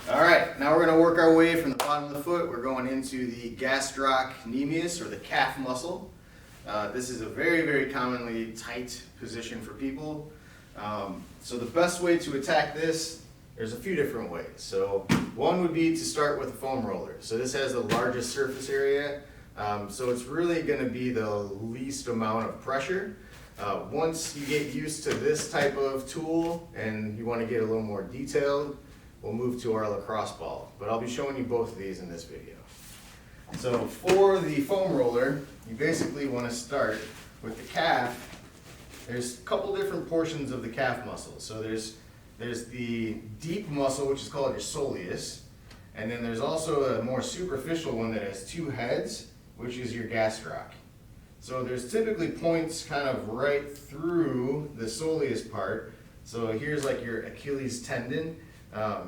All right, now we're going to work our way from the bottom of the foot. We're going into the gastrocnemius, or the calf muscle. This is a very, very commonly tight position for people. So the best way to attack this, there's a few different ways. So one would be to start with a foam roller. So this has the largest surface area, so it's really going to be the least amount of pressure. Once you get used to this type of tool and you want to get a little more detailed, we'll move to our lacrosse ball. But I'll be showing you both of these in this video. So for the foam roller, you basically want to start with the calf. There's a couple different portions of the calf muscle. So there's the deep muscle, which is called your soleus, and then there's also a more superficial one that has two heads, which is your gastroc. So there's typically points kind of right through the soleus part. So here's like your Achilles tendon.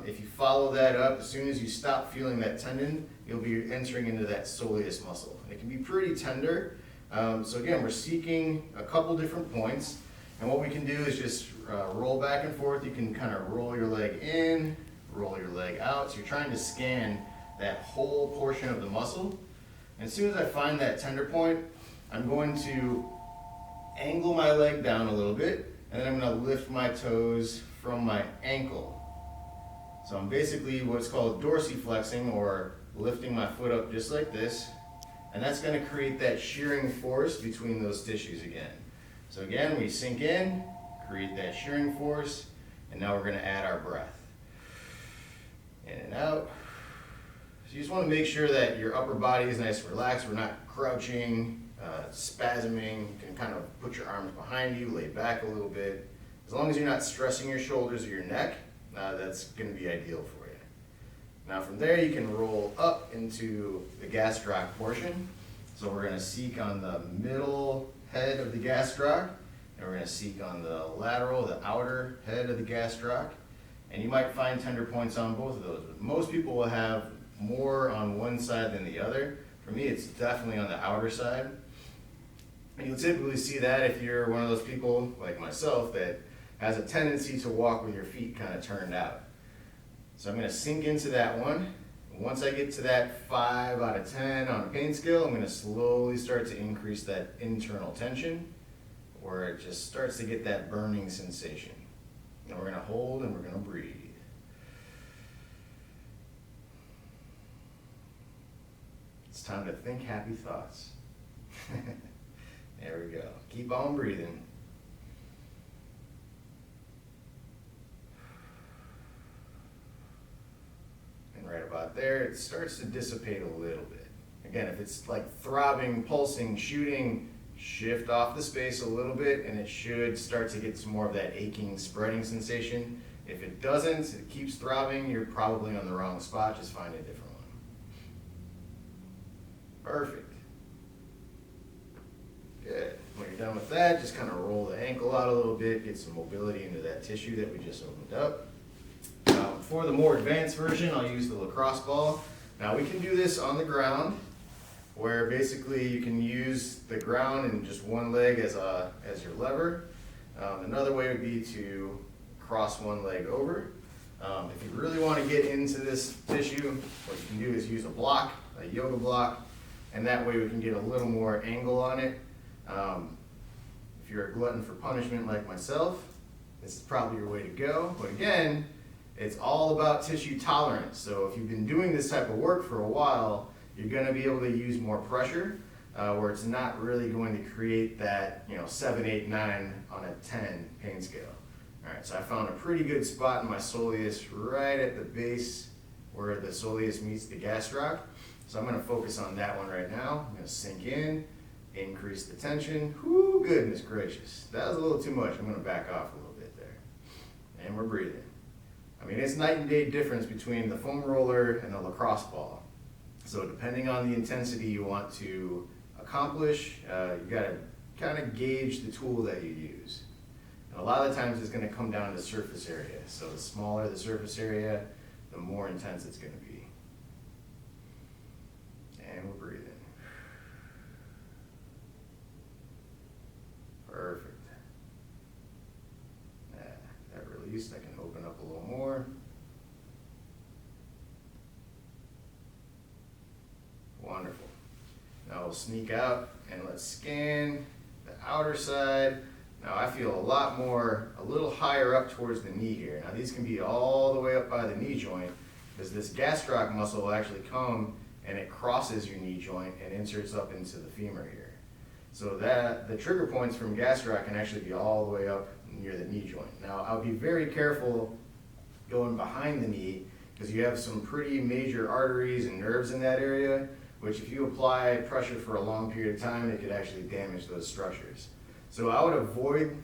If you follow that up, as soon as you stop feeling that tendon, you'll be entering into that soleus muscle. It can be pretty tender. So again, we're seeking a couple different points. And what we can do is just roll back and forth. You can kind of roll your leg in, roll your leg out. So you're trying to scan that whole portion of the muscle. And as soon as I find that tender point, I'm going to angle my leg down a little bit, and then I'm going to lift my toes from my ankle. So I'm basically what's called dorsiflexing, or lifting my foot up just like this, and that's going to create that shearing force between those tissues again. So again, we sink in, create that shearing force, and now we're going to add our breath. In and out. So you just want to make sure that your upper body is nice and relaxed. We're not crouching, spasming. You can kind of put your arms behind you, lay back a little bit. As long as you're not stressing your shoulders or your neck, that's going to be ideal for you. Now from there, you can roll up into the gastroc portion. So we're going to seek on the middle head of the gastroc, and we're going to seek on the lateral, the outer head of the gastroc. And you might find tender points on both of those, but most people will have more on one side than the other. For me, it's definitely on the outer side. And you'll typically see that if you're one of those people like myself that has a tendency to walk with your feet kind of turned out. So I'm going to sink into that one. Once I get to that 5 out of 10 on a pain scale, I'm going to slowly start to increase that internal tension, where it just starts to get that burning sensation. And we're going to hold and we're going to breathe. It's time to think happy thoughts. There we go. Keep on breathing. And right about there, it starts to dissipate a little bit. Again, if it's like throbbing, pulsing, shooting, shift off the space a little bit, and it should start to get some more of that aching, spreading sensation. If it doesn't, it keeps throbbing, you're probably on the wrong spot. Just find a different one. Perfect. Good. When you're done with that, just kind of roll the ankle out a little bit, get some mobility into that tissue that we just opened up. For the more advanced version, I'll use the lacrosse ball. Now we can do this on the ground, where basically you can use the ground and just one leg as your lever. Another way would be to cross one leg over. If you really want to get into this tissue, what you can do is use a block, a yoga block, and that way we can get a little more angle on it. If you're a glutton for punishment like myself, this is probably your way to go. But again, it's all about tissue tolerance. So if you've been doing this type of work for a while, you're going to be able to use more pressure, where it's not really going to create that 7, 8, 9 on a 10 pain scale. All right, so I found a pretty good spot in my soleus right at the base where the soleus meets the gastroc. So I'm going to focus on that one right now. I'm going to sink in, increase the tension. Whoo, goodness gracious. That was a little too much. I'm going to back off a little bit there. And we're breathing. I mean, it's night and day difference between the foam roller and the lacrosse ball. So depending on the intensity you want to accomplish, you got to kind of gauge the tool that you use. And a lot of the times it's going to come down to surface area. So the smaller the surface area, the more intense it's going to be. And we're breathing. Perfect. That release, I can open up a little more. we'll sneak out and let's scan the outer side. Now I feel a little higher up towards the knee here. Now these can be all the way up by the knee joint, because this gastroc muscle will actually come and it crosses your knee joint and inserts up into the femur here. So that the trigger points from gastroc can actually be all the way up near the knee joint. Now I'll be very careful going behind the knee, because you have some pretty major arteries and nerves in that area, which if you apply pressure for a long period of time, it could actually damage those structures. So I would avoid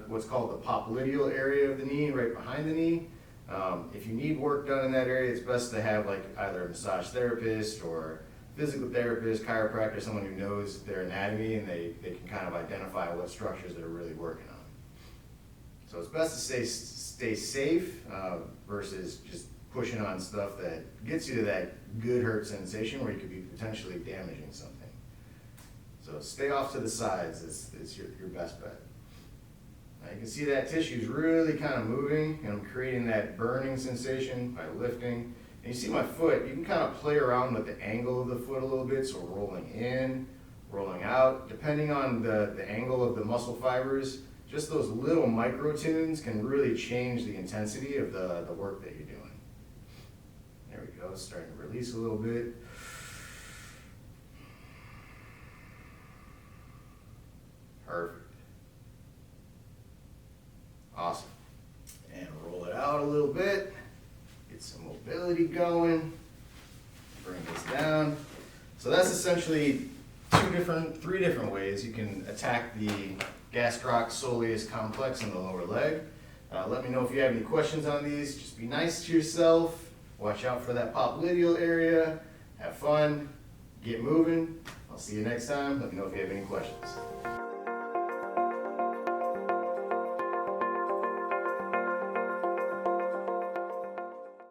what's called the popliteal area of the knee, right behind the knee. If you need work done in that area, it's best to have like either a massage therapist or physical therapist, chiropractor, someone who knows their anatomy, and they can kind of identify what structures they're really working on. So it's best to stay safe versus just pushing on stuff that gets you to that good hurt sensation where you could be potentially damaging something. So stay off to the sides is your best bet. Now you can see that tissue is really kind of moving, and I'm creating that burning sensation by lifting. And you see my foot, you can kind of play around with the angle of the foot a little bit, so rolling in, rolling out. Depending on the angle of the muscle fibers, just those little micro tunes can really change the intensity of the work that you're doing. There we go, starting to release a little bit. Perfect. Awesome. And roll it out a little bit. Get some mobility going. Bring this down. So that's essentially three different ways you can attack the gastroc soleus complex in the lower leg. Let me know if you have any questions on these. Just be nice to yourself. Watch out for that popliteal area. Have fun. Get moving. I'll see you next time. Let me know if you have any questions.